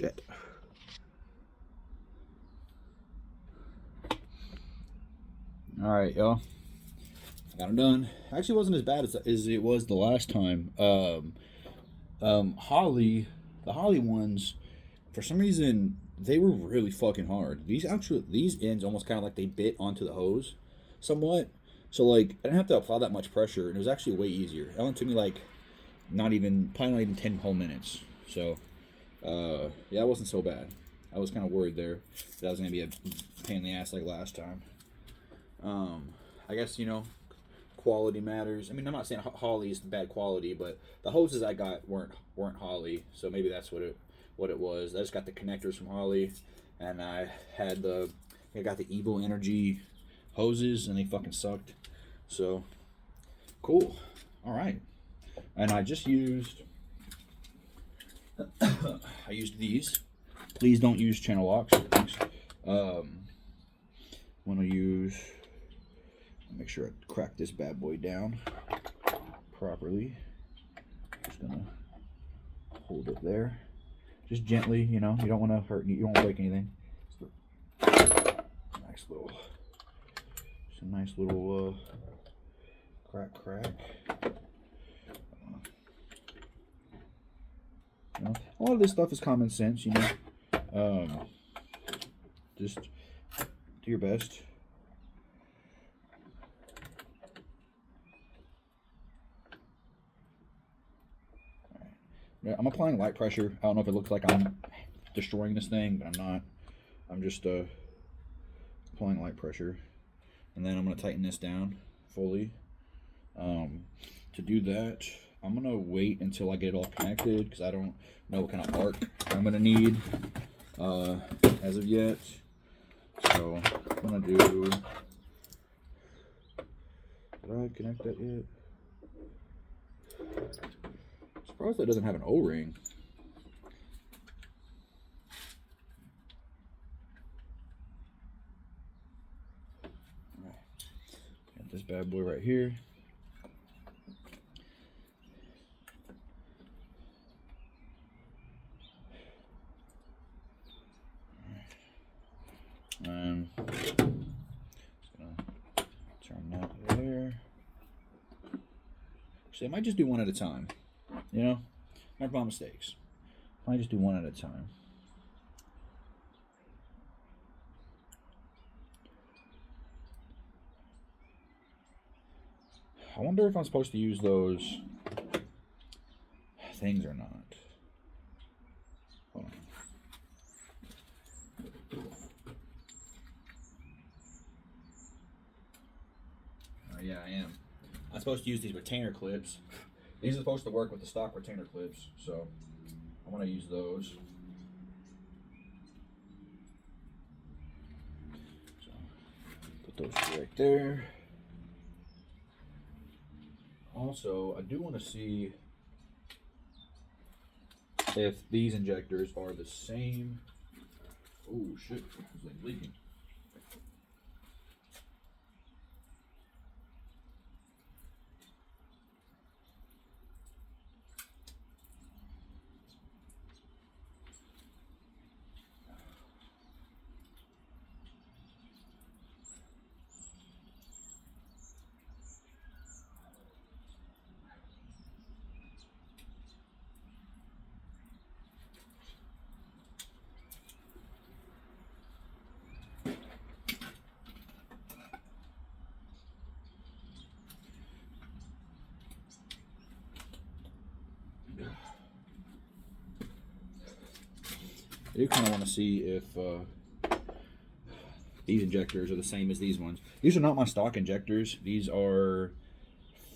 Shit. Alright, y'all. I got them done. Actually, it wasn't as bad as it was the last time. Holley, the Holley ones, for some reason, they were really fucking hard. These ends almost kind of like they bit onto the hose somewhat. So, like, I didn't have to apply that much pressure, and it was actually way easier. It only took me, like, probably not even 10 whole minutes. So, yeah, it wasn't so bad. I was kind of worried there that was going to be a pain in the ass like last time. I guess, quality matters. I mean, I'm not saying Holley is bad quality, but the hoses I got weren't Holley, so maybe that's what it was. I just got the connectors from Holley, and I got the Evil Energy hoses, and they fucking sucked. So, cool. All right. And I just used, these. Please don't use channel locks. I'm going to use, make sure I crack this bad boy down properly. Just going to hold it there. Just gently, you don't want to hurt, you don't want to break anything. Nice little crack. A lot of this stuff is common sense, just do your best. Yeah, I'm applying light pressure. I don't know if it looks like I'm destroying this thing, but I'm not. I'm just applying light pressure. And then I'm going to tighten this down fully. To do that, I'm going to wait until I get it all connected, because I don't know what kind of arc I'm going to need as of yet. So I'm going to do... Did I connect that yet? Surprised that doesn't have an O-ring. Got this bad boy right here. Just gonna turn that there. So I might just do one at a time. Make my mistakes. I might just do one at a time. I wonder if I'm supposed to use those things or not. Hold on. Yeah, I am. I'm supposed to use these retainer clips. These are supposed to work with the stock retainer clips, so I'm going to use those. So, put those right there. Also, I do want to see if these injectors are the same. Oh shit, it's like leaking. I do kind of want to see if these injectors are the same as these ones. These are not my stock injectors. These are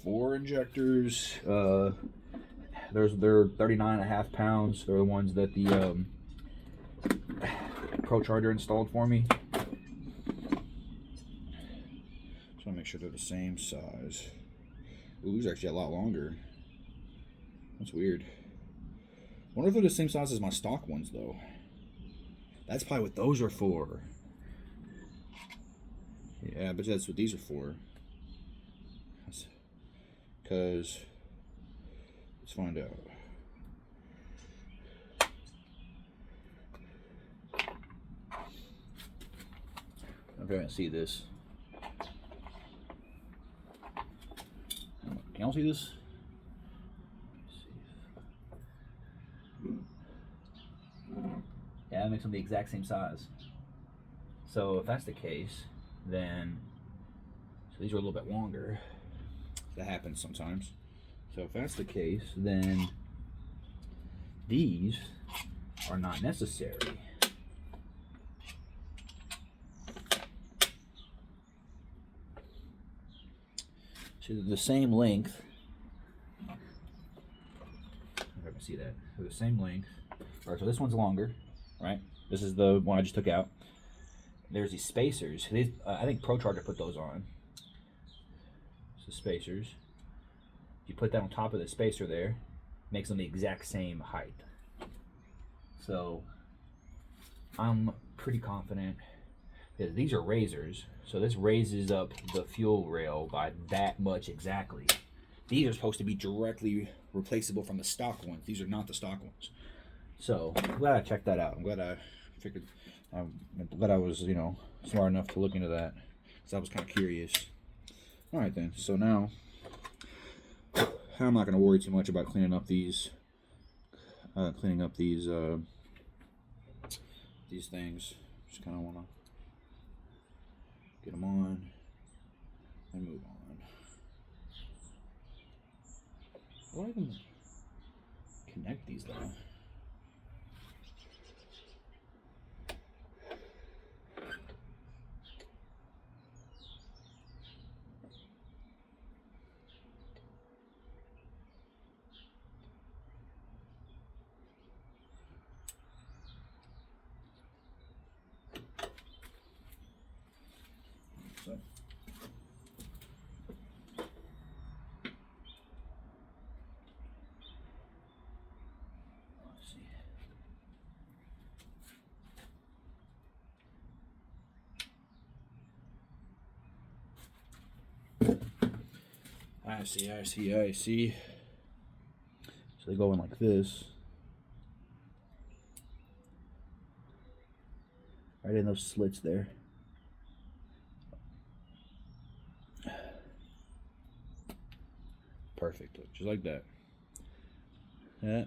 4 injectors. They're 39.5 pounds. They're the ones that the procharged installed for me. Just want to make sure they're the same size. Ooh, these are actually a lot longer. That's weird. I wonder if they're the same size as my stock ones, though. That's probably what those are for. Yeah, but that's what these are for. Because, let's find out. I'm trying to see this. Can y'all see this? Yeah, that makes them the exact same size. So if that's the case, then so these are a little bit longer. That happens sometimes. So if that's the case, then these are not necessary. So they're the same length. If I can see that. They're the same length. All right, so this one's longer, right? This is the one I just took out. There's these spacers. These, I think procharged put those on. So spacers. You put that on top of the spacer there, makes them the exact same height. So I'm pretty confident that these are razors. So this raises up the fuel rail by that much exactly. These are supposed to be directly replaceable from the stock ones. These are not the stock ones. So I'm glad I checked that out. I'm glad I figured. I'm glad I was, smart enough to look into that, because I was kind of curious. All right then. So now I'm not going to worry too much about cleaning up these things. Just kind of want to get them on and move on. How do I even connect these though? I see. So they go in like this. Right in those slits there. Perfect. Just like that. Yeah.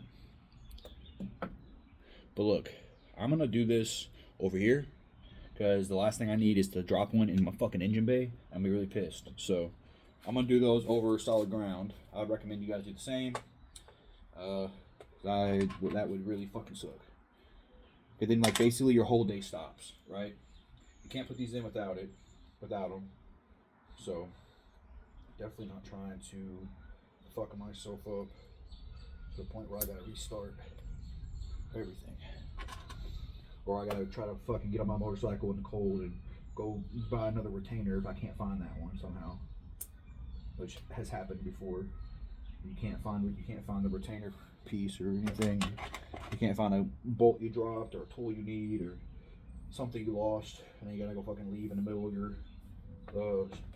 But look, I'm going to do this over here, because the last thing I need is to drop one in my fucking engine bay. I'm be really pissed. So I'm going to do those over solid ground. I would recommend you guys do the same. That would really fucking suck. Okay, then like basically your whole day stops, right? You can't put these in without them. So definitely not trying to fuck myself up to the point where I gotta restart everything. Or I gotta try to fucking get on my motorcycle in the cold and go buy another retainer if I can't find that one somehow. Which has happened before. You can't find the retainer piece or anything. You can't find a bolt you dropped or a tool you need or something you lost, and then you gotta go fucking leave in the middle of your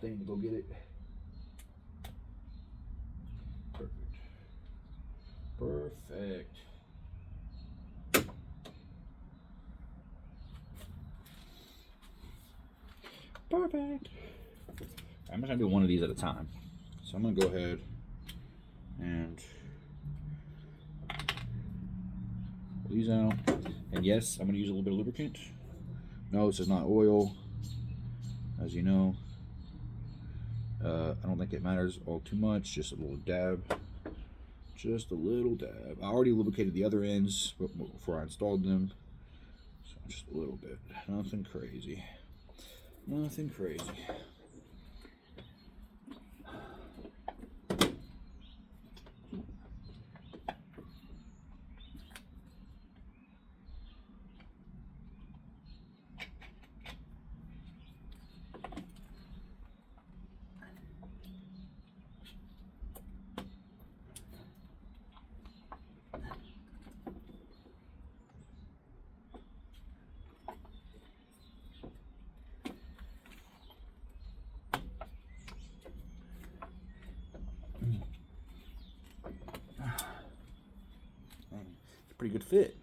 thing to go get it. Perfect. I'm just gonna do one of these at a time. So I'm gonna go ahead and pull these out. And yes, I'm gonna use a little bit of lubricant. No, this is not oil, as you know. I don't think it matters all too much, just a little dab. Just a little dab. I already lubricated the other ends before I installed them. So just a little bit. Nothing crazy. Nothing crazy. Pretty good fit.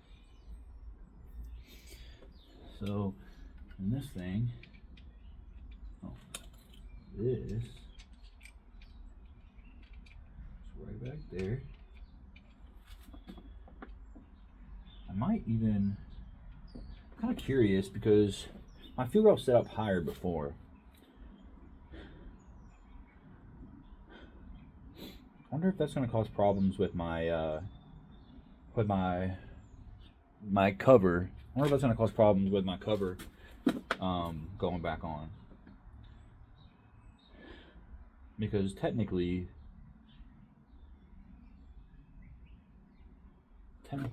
So in this thing, this is right back there. I might even, I'm kind of curious because my fuel rail set up higher before. I wonder if that's going to cause problems with my my cover. I wonder if that's going to cause problems with my cover going back on. Because technically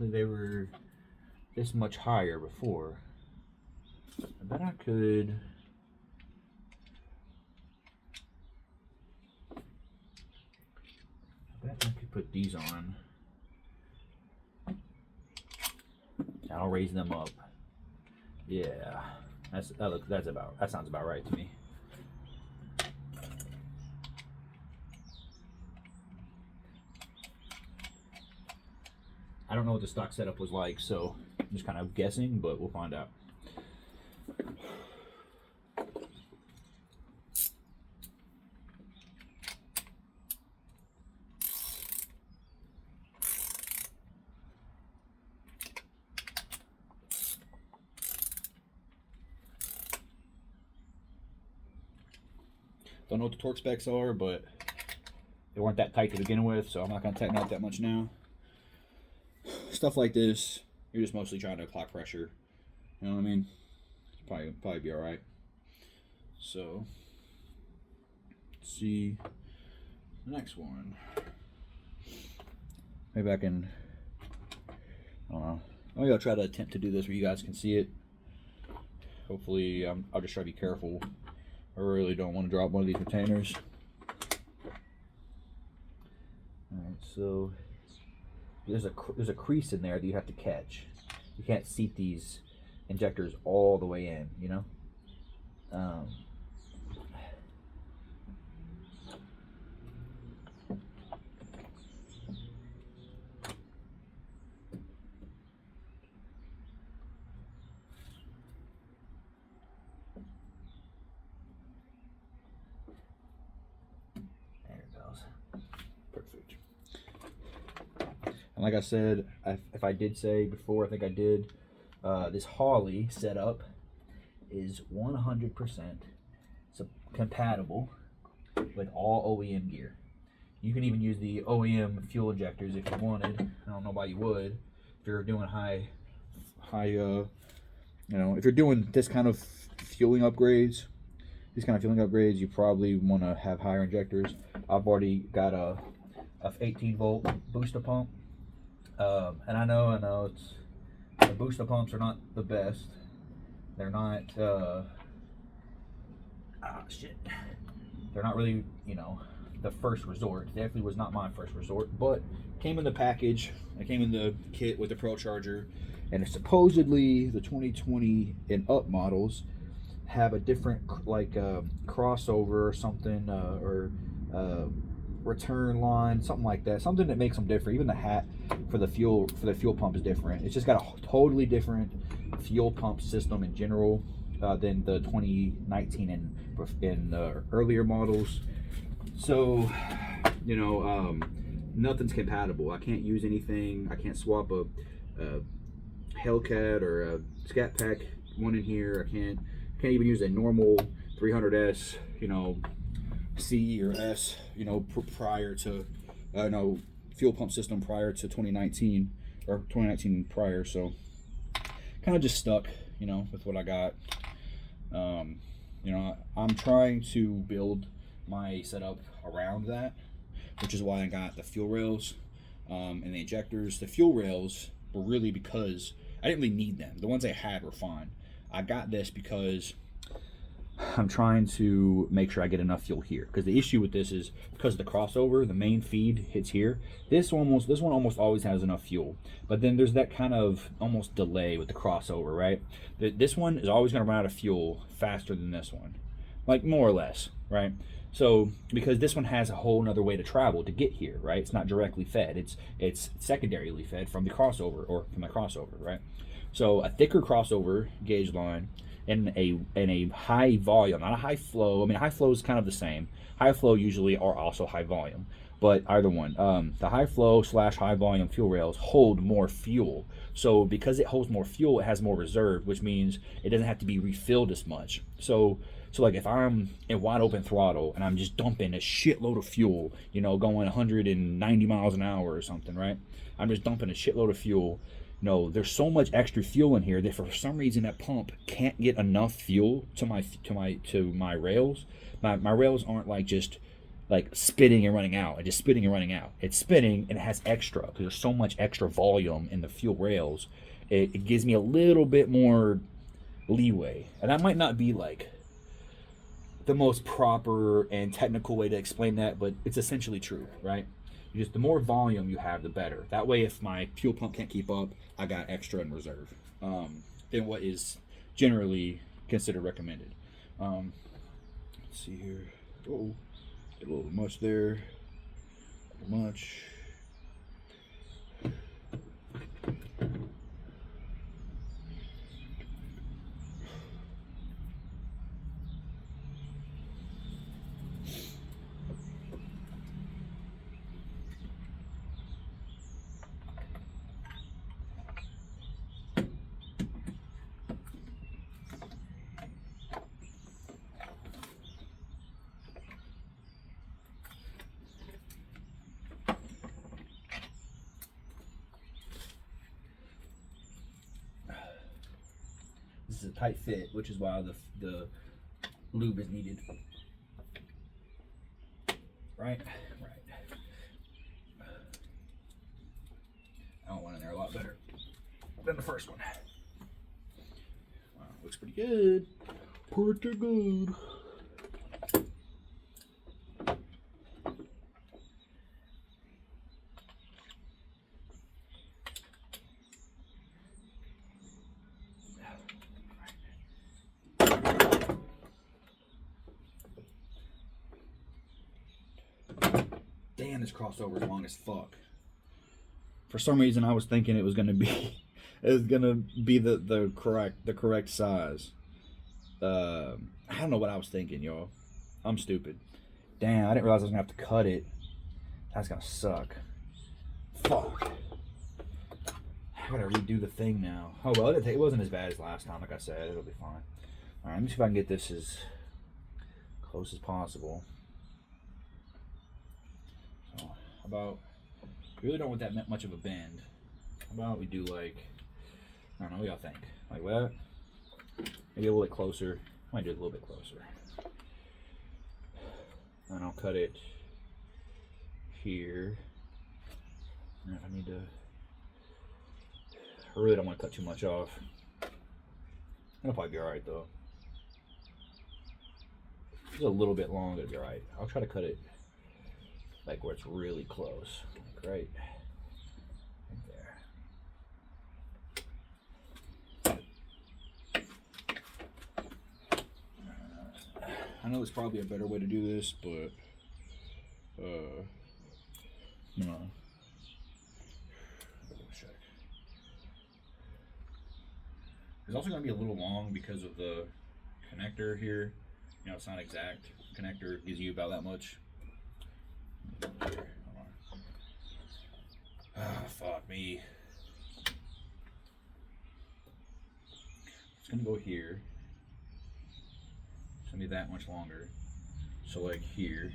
they were this much higher before. I bet I could. Put these on. I'll raise them up. Yeah, that sounds about right to me. I don't know what the stock setup was like, so I'm just kind of guessing, but we'll find out. Don't know what the torque specs are, but they weren't that tight to begin with, so I'm not going to tighten out that much now. Stuff like this, you're just mostly trying to apply pressure. You know what I mean? Probably be all right. So, let's see the next one. Maybe I can, I don't know. Maybe I'll try to attempt to do this where you guys can see it. Hopefully, I'll just try to be careful. I really don't want to drop one of these retainers. Alright, so there's a crease in there that you have to catch. You can't seat these injectors all the way in, you know? And like I said, if I did say before, I think I did, this Holley setup is 100% compatible with all OEM gear. You can even use the OEM fuel injectors if you wanted. I don't know why you would. If you're doing high, you know, if you're doing this kind of fueling upgrades, you probably want to have higher injectors. I've already got a 18-volt booster pump. And I know the booster pumps are not the best. They're not, they're not really, you know, the first resort. Definitely was not my first resort, but came in the package. It came in the kit with the procharger, and supposedly the 2020 and up models have a different, like, crossover or something, or return line, something like that, something that makes them different. Even the hat for the fuel pump is different. It's just got a totally different fuel pump system in general than the 2019 and earlier models. So, you know, nothing's compatible. I can't use anything. I can't swap a Hellcat or a Scat Pack one in here. I can't even use a normal 300S, you know, C or S, you know, prior to, no, fuel pump system prior to 2019 or 2019 prior. So kind of just stuck, you know, with what I got. You know, I'm trying to build my setup around that, which is why I got the fuel rails and the injectors. The fuel rails were really because I didn't really need them. The ones I had were fine. I got this because I'm trying to make sure I get enough fuel here, because the issue with this is because of the crossover, the main feed hits here. This one almost always has enough fuel, but then there's that kind of almost delay with the crossover, right? This one is always going to run out of fuel faster than this one, like more or less, right? So because this one has a whole nother way to travel to get here, right? It's not directly fed. It's secondarily fed from the crossover, right? So a thicker crossover gauge line in a high volume, not a high flow. I mean, high flow is kind of the same. High flow usually are also high volume, but either one. The high flow slash high volume fuel rails hold more fuel. So because it holds more fuel, it has more reserve, which means it doesn't have to be refilled as much. So like if I'm in wide open throttle and I'm just dumping a shitload of fuel, going 190 miles an hour or something, right? I'm just dumping a shitload of fuel. There's so much extra fuel in here that for some reason that pump can't get enough fuel to my rails. My rails aren't just like spitting and running out, just spitting and running out. It's spitting and it has extra because there's so much extra volume in the fuel rails. It gives me a little bit more leeway, and that might not be like the most proper and technical way to explain that, but it's essentially true, right? Just the more volume you have, the better. That way, if my fuel pump can't keep up, I got extra in reserve than what is generally considered recommended. Let's see here. Oh, get a little much there. A little much. This is a tight fit, which is why the lube is needed. Right. That one in there a lot better than the first one. Wow, looks pretty good. Pretty good. Damn, this crossover is long as fuck. For some reason, I was thinking it was gonna be the correct size. I don't know what I was thinking, y'all. I'm stupid. Damn, I didn't realize I was gonna have to cut it. That's gonna suck. Fuck. I gotta redo the thing now. Oh well, it wasn't as bad as last time. Like I said, it'll be fine. All right, let me see if I can get this as close as possible. So, about, really don't want that much of a bend. How about we do I don't know, what y'all think? Like that? Maybe a little bit closer. Might do it a little bit closer. And I'll cut it here. And if I need to, I really don't want to cut too much off. It'll probably be alright though. It's a little bit long, it'll be alright. I'll try to cut it like where it's really close. Like right there. I know there's probably a better way to do this, but no. Check. It's also going to be a little long because of the connector here. It's not exact. The connector gives you about that much. Fuck me. It's gonna go here. It's gonna be that much longer. So like here.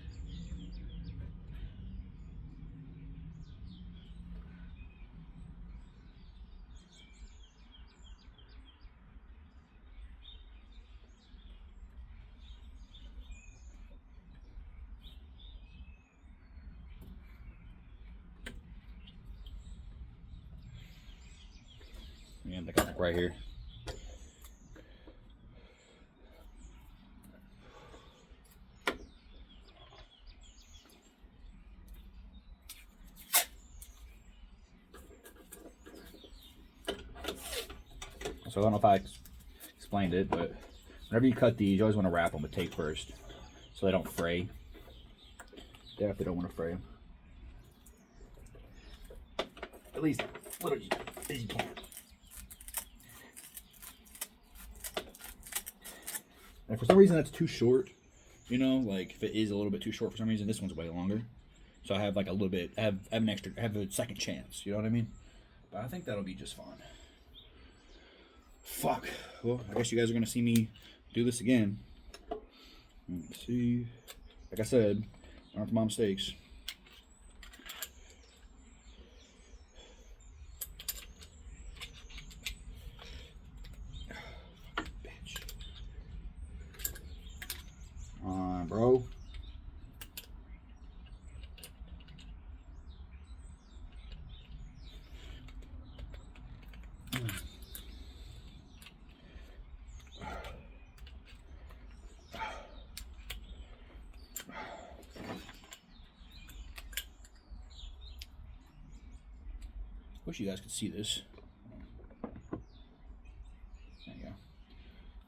And the connect right here. So I don't know if I explained it, but whenever you cut these, you always want to wrap them with tape first, so they don't fray. Definitely don't want to fray them. At least little as you can. And for some reason that's too short, you know, like if it is a little bit too short for some reason, this one's way longer. So I have like a little bit, I have a second chance, you know what I mean? But I think that'll be just fine. Fuck. Well, I guess you guys are gonna see me do this again. Let's see. Like I said, aren't my mistakes. Bitch. Bro. Wish you guys could see this. There you go.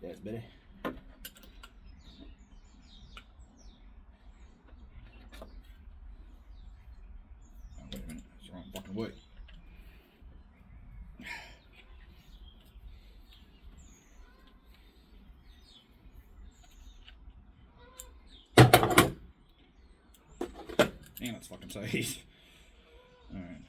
That's better. Oh, wait a minute. That's the wrong fucking way. Damn, that's fucking size. Alright.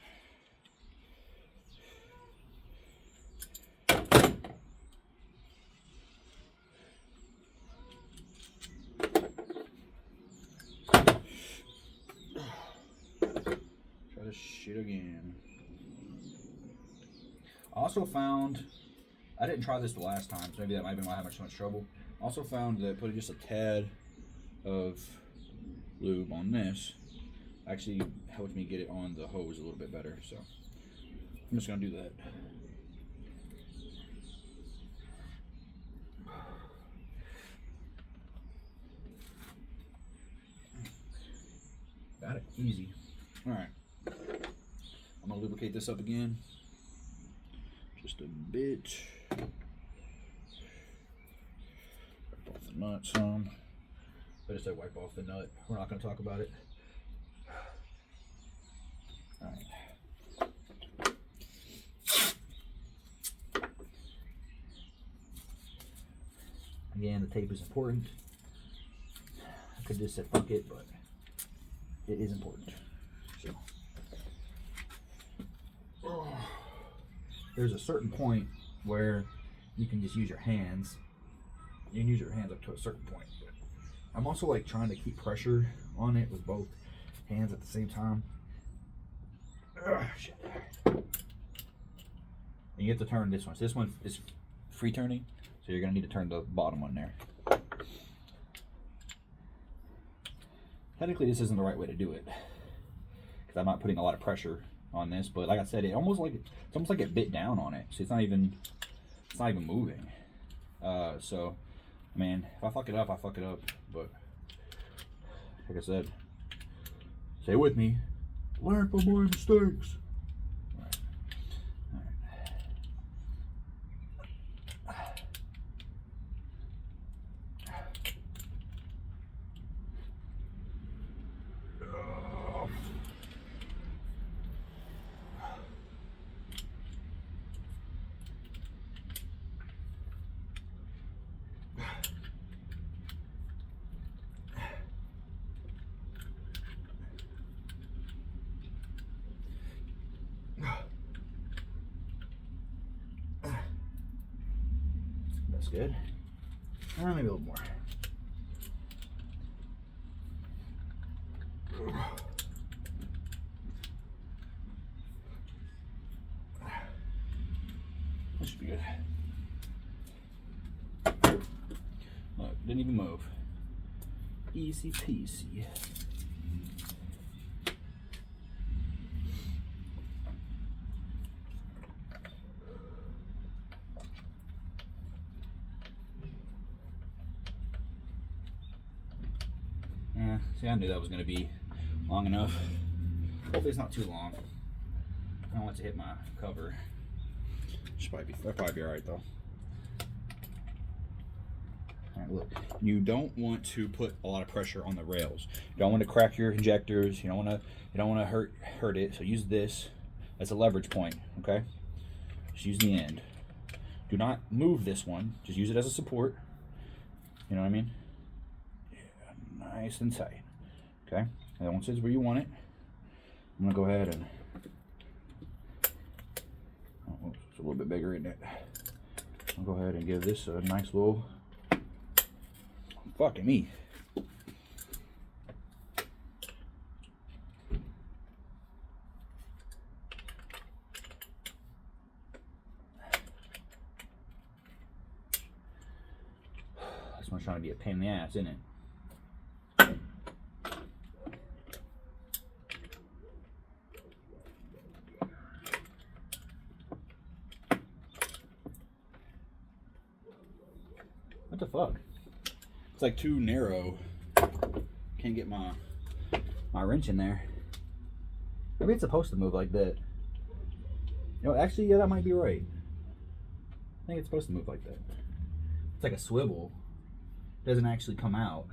Try this shit again. I also found, I didn't try this the last time, so maybe that might be why I had so much trouble. Also found that putting just a tad of lube on this actually helped me get it on the hose a little bit better, so I'm just gonna do that. Got it, easy. All right, I'm gonna lubricate this up again, just a bit. Wipe off the nut some. I just said wipe off the nut. We're not gonna talk about it. All right. Again, the tape is important. I could just say fuck it, but it is important. So, there's a certain point where you can just use your hands. You can use your hands up to a certain point. But I'm also like trying to keep pressure on it with both hands at the same time. Shit. And you have to turn this one. So this one is free turning, so you're gonna need to turn the bottom one there. Technically, this isn't the right way to do it because I'm not putting a lot of pressure on this. But like I said, it's almost like it bit down on it, so it's not even moving. So, man, if I fuck it up, I fuck it up. But like I said, stay with me. Learn from my mistakes. All right. That's good. Maybe a little more. That should be good. Look, didn't even move. Easy peasy. See, I knew that was going to be long enough. Hopefully it's not too long. I don't want it to hit my cover. That'll probably be alright though. Alright, look. You don't want to put a lot of pressure on the rails. You don't want to crack your injectors. You don't want to hurt it. So use this as a leverage point, okay? Just use the end. Do not move this one. Just use it as a support. You know what I mean? Yeah, nice and tight. Okay, that one says where you want it. I'm gonna go ahead and, oh, it's a little bit bigger, isn't it? I'll go ahead and give this a nice little, fucking me. This one's trying to be a pain in the ass, isn't it? What the fuck? It's like too narrow. Can't get my wrench in there. Maybe it's supposed to move like that. You know, actually, yeah, that might be right. I think it's supposed to move like that. It's like a swivel. It doesn't actually come out.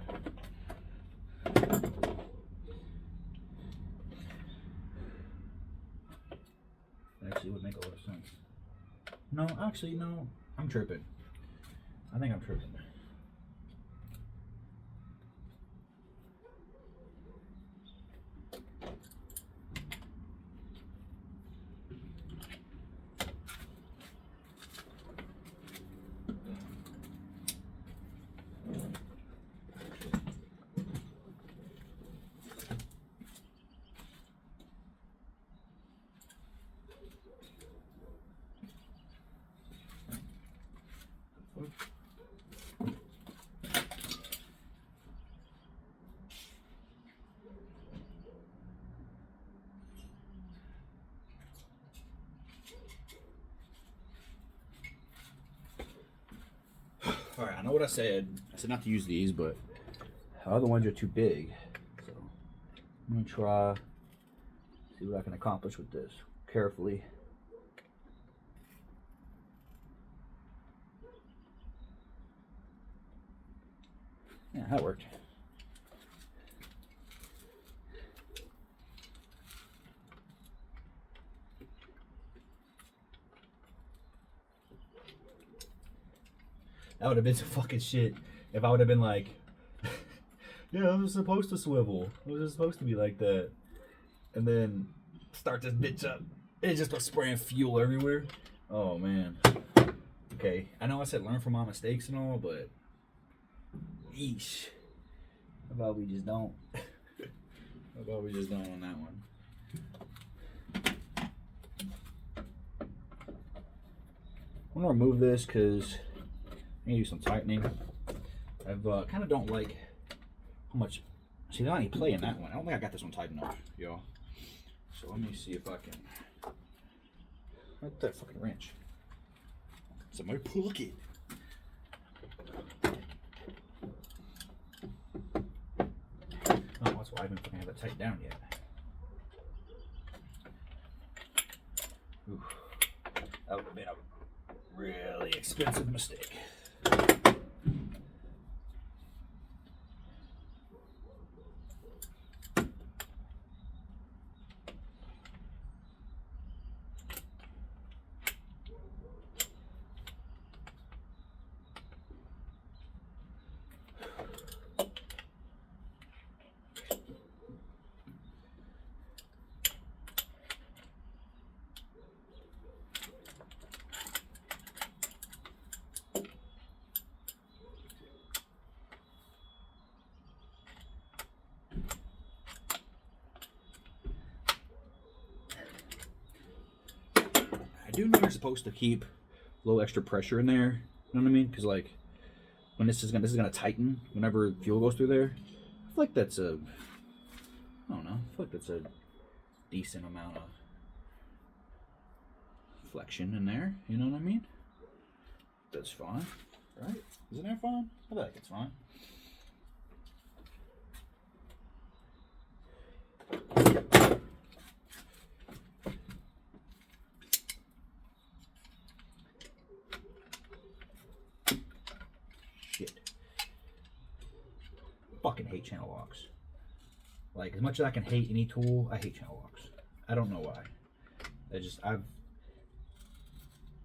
Actually, would make a lot of sense. No, actually, no. I'm tripping. I think I'm tripping. All right, I know what I said. I said not to use these, but the other ones are too big. So I'm gonna try, see what I can accomplish with this carefully. Yeah, that worked. That would have been some fucking shit if I would have been like, yeah, I was supposed to swivel. It was supposed to be like that. And then start this bitch up. It just starts spraying fuel everywhere. Oh, man. Okay, I know I said learn from my mistakes and all, but yeesh. How about we just don't? How about we just don't on that one? I'm gonna remove this because I need to do some tightening. I've kind of don't like how much. See, there's not any play in that one. I don't think I got this one tight enough, y'all. So let me see if I can. Where's that fucking wrench? It's in my pocket. Oh, that's why I haven't fucking have it tightened down yet. Ooh, that would have been a really expensive mistake. I do know you're supposed to keep a little extra pressure in there. You know what I mean? Because like when this is gonna tighten whenever fuel goes through there. I feel like that's a, I don't know. I feel like that's a decent amount of flexion in there. You know what I mean? That's fine, right? Isn't that fine? I feel like it's fine. Fucking hate channel locks. Like, as much as I can hate any tool, I hate channel locks. I don't know why. I've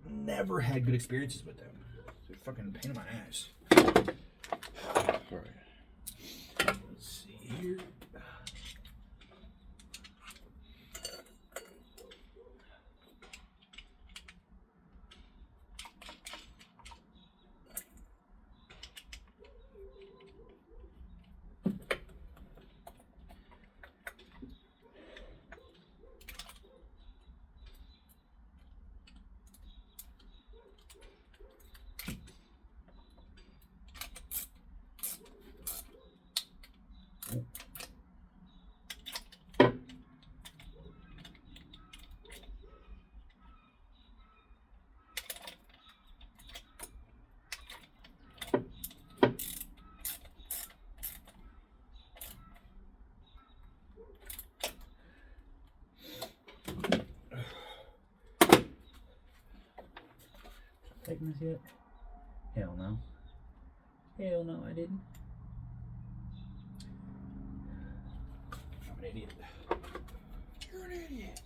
never had good experiences with them. They're fucking a pain in my ass. All right. Let's see here. Taking this yet? Hell no. Hell no, I didn't. I'm an idiot. You're an idiot.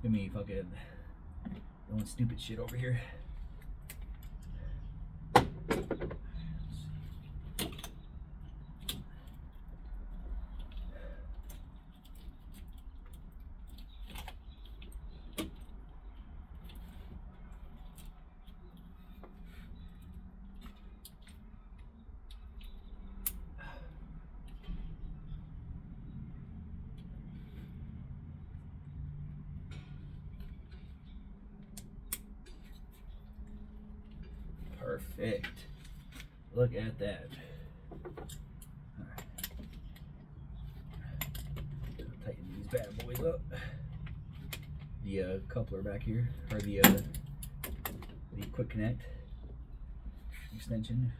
Give me fucking doing stupid shit over here. Perfect. Look at that. Alright. Tighten these bad boys up. The coupler back here, or the quick connect extension.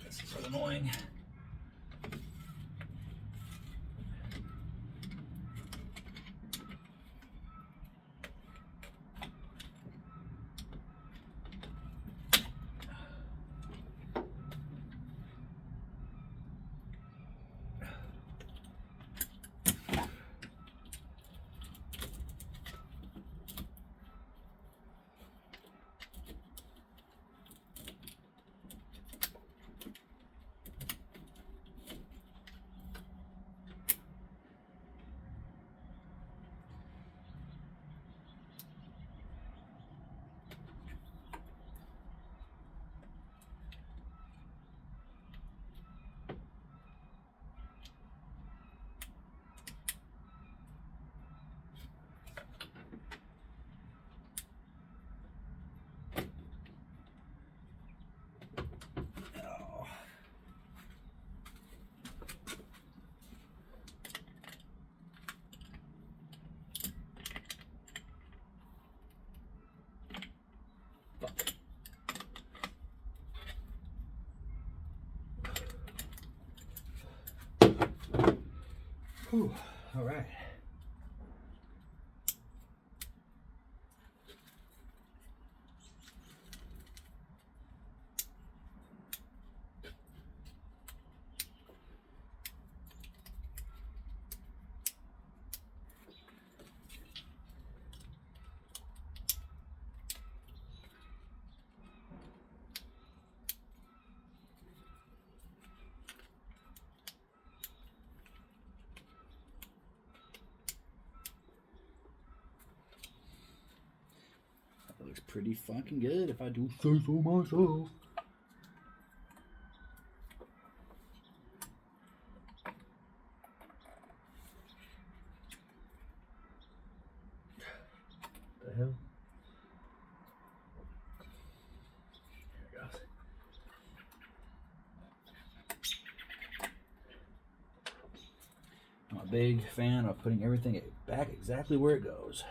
This is so annoying. Whew. All right. That looks pretty fucking good if I do say so myself. The hell? There it goes. I'm a big fan of putting everything back exactly where it goes.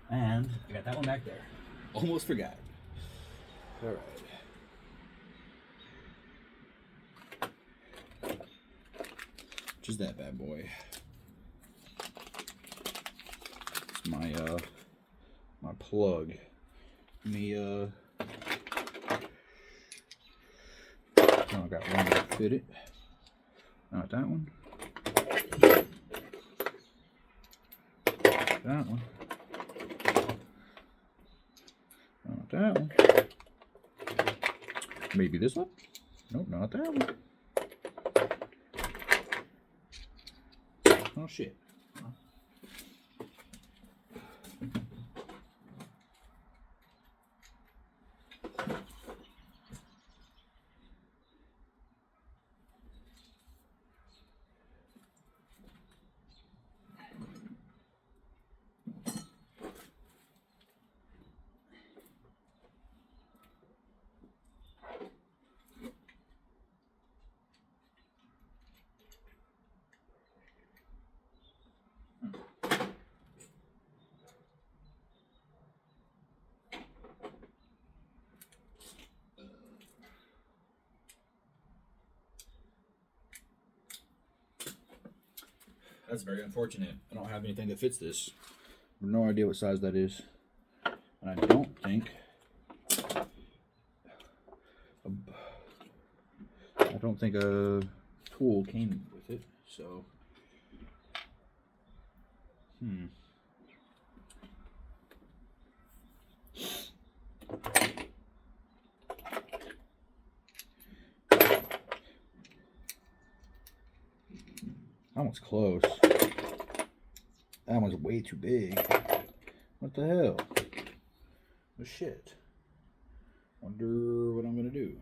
And I got that one back there. Almost forgot. All right. Just that bad boy. It's my my plug. I got one to fit it. Not that one. That one. Not that one. Maybe this one? Nope, not that one. Oh shit. That's very unfortunate. I don't have anything that fits this. I have no idea what size that is. And I don't think a tool came with it, so that one's close. That one's way too big. What the hell? Oh shit. Wonder what I'm gonna do.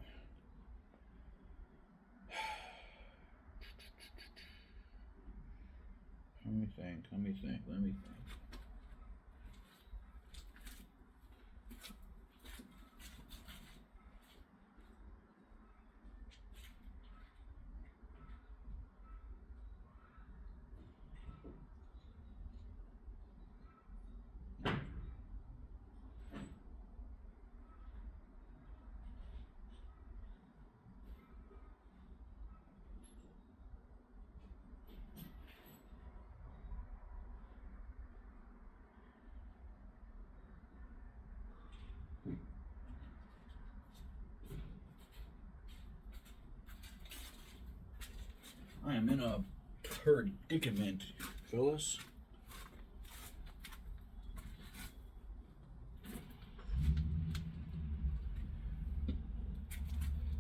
Let me think. I am in a predicament, fellas.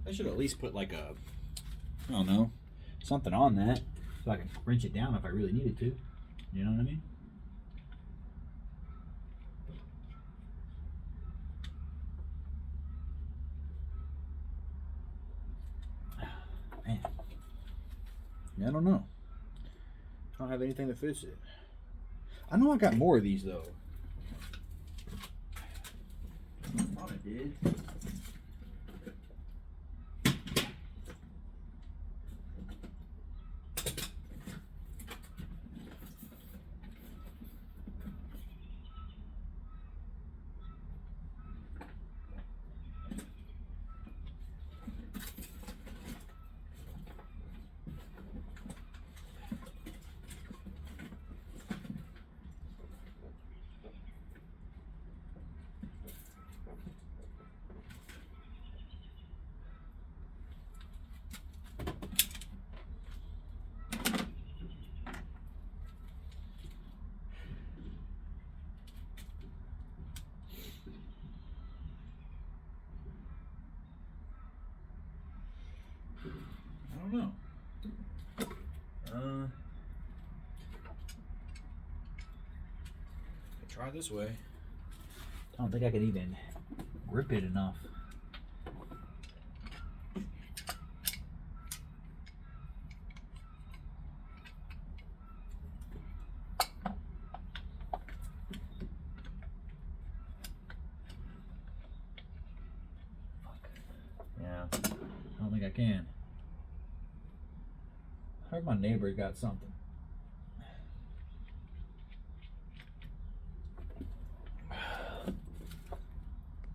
I should at least put like a, I don't know, something on that so I can wrench it down if I really needed to. You know what I mean? Man. Yeah, I don't know. I don't have anything that fits it. I know I got more of these though. I thought I did. don't know. Try this way. I don't think I can even grip it enough. Yeah, I don't think I can. I heard my neighbor got something.